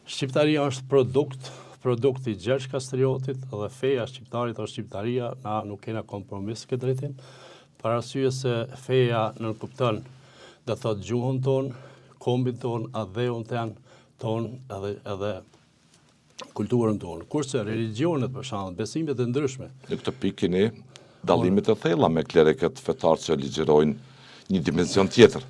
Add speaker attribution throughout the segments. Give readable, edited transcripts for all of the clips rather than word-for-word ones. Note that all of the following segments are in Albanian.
Speaker 1: Shqiptaria është produkt i Gjergj Kastriotit dhe feja shqiptarit është shqiptaria, na nuk kena kompromis këtë drejtim, për arsye se feja nënkupton dhe thot gjuhën tonë, kombin tonë, adheun tonë edhe kulturën tonë. Kurse religionet, për shembull, besimet e ndryshme.
Speaker 2: Në këtë pikë keni dallimet e thella me klerikët fetar që ligjerojnë një dimension tjetër.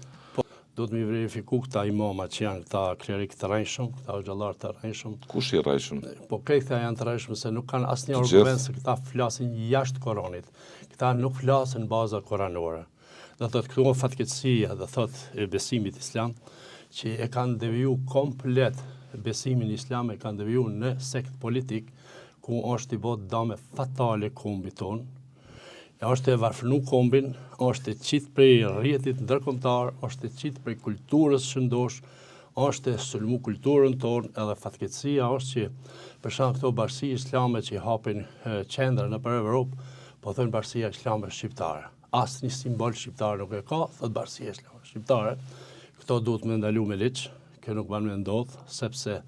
Speaker 1: Duhet mi verifiku këta imama që janë këta klerik të rejshëm, këta xhallar të rejshëm.
Speaker 2: Kush i rejshëm?
Speaker 1: Po këta janë të rejshëm se nuk kanë asnjë argument se këta flasin jashtë Koranit. Këta nuk flasin baza koranore. Dhe thot këtu fatkeqësia, dhe thot e besimit islam, që e kanë deviju komplet besimin islam, e kanë deviju në sekt politik, ku është i bot dame fatale kombit tonë. Është e varfënu kombin, është e qitë prej rrjetit ndërkombëtar, është e qitë prej kulturës shëndosh, është e sulmu kulturën tonë, edhe fatkeqësia është që për shembull këto bashkësi islame që i hapin qendra nëpër Evropë, po thonë bashkësia islame shqiptare. Asnjë simbol shqiptar nuk e ka, thotë bashkësia islame shqiptare. Këto duhet me ndalu me ligj, kjo nuk ban me ndodh, sepse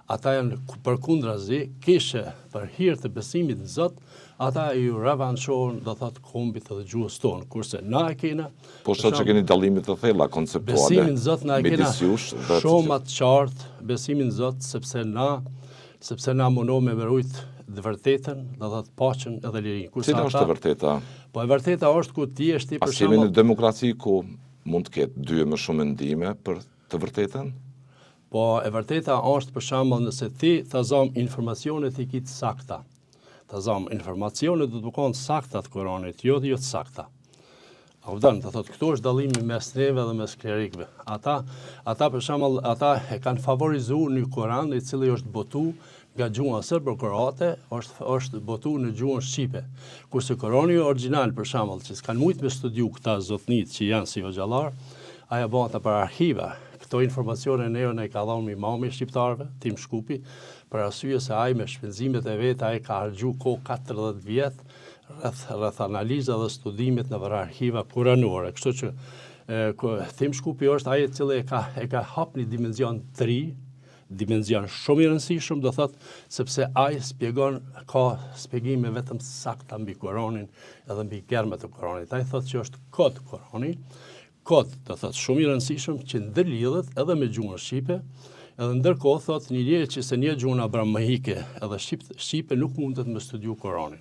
Speaker 1: ata janë përkundrazi, kishe për hir të besimit në Zot, ata ju revanshojnë dhe thot kombit dhe gjuhës tonë, kurse na e kena...
Speaker 2: Po që keni dallimit të thella konceptuale,
Speaker 1: besimin në Zot na e kena shumë atë qartë, besimin në Zot, sepse na mundohemi me mbrojt të vërtetën, dhe thot paqen edhe lirinë.
Speaker 2: Cila është e vërteta?
Speaker 1: Po e vërteta është ku ti je për
Speaker 2: shembull... Jemi në demokraci ku mund të ketë dy më shumë mendime për të vërtetën?
Speaker 1: Po e vërteta është për shembull nëse ti thazom informacionet i kitë sakta. Thazom informacionet do të bëjnë sakta të Koranit, jo të sakta. A vëdan, të thotë këtu është dallimi mes neve dhe mes klerikëve. Ata për shembull, ata e kanë favorizuar një Koran i cili është botu nga gjuha serbo-kroate, është botu në gjuhën shqipe. Kurse Korani origjinal për shembull, që s'kan mujt me studiu këta zotnit që janë si xhallar, aja bëhet për arkiva. Këto informacione neve ne ka dhënë imami shqiptarëve, Tim Shkupi, për arsye se ai me shpenzimet e vet ai ka harxhu kohë 40 vjet rreth analiza dhe studimit në arkiva kuranore. Kështu që Tim Shkupi është ai i cili e ka hap një dimension 3, dimension shumë i rëndësishëm, do thot, sepse ai shpjegon, ka shpjegime vetëm sakta mbi Koranin edhe mbi germet e Koranit. Ai thotë që është kod Korani, kod, do thot, shumë i rëndësishëm që ndërlidhet edhe me gjuhën shqipe, edhe ndërkohë thot një që se një gjuhën abramahike edhe shqipe nuk mundet me studiu Koranin.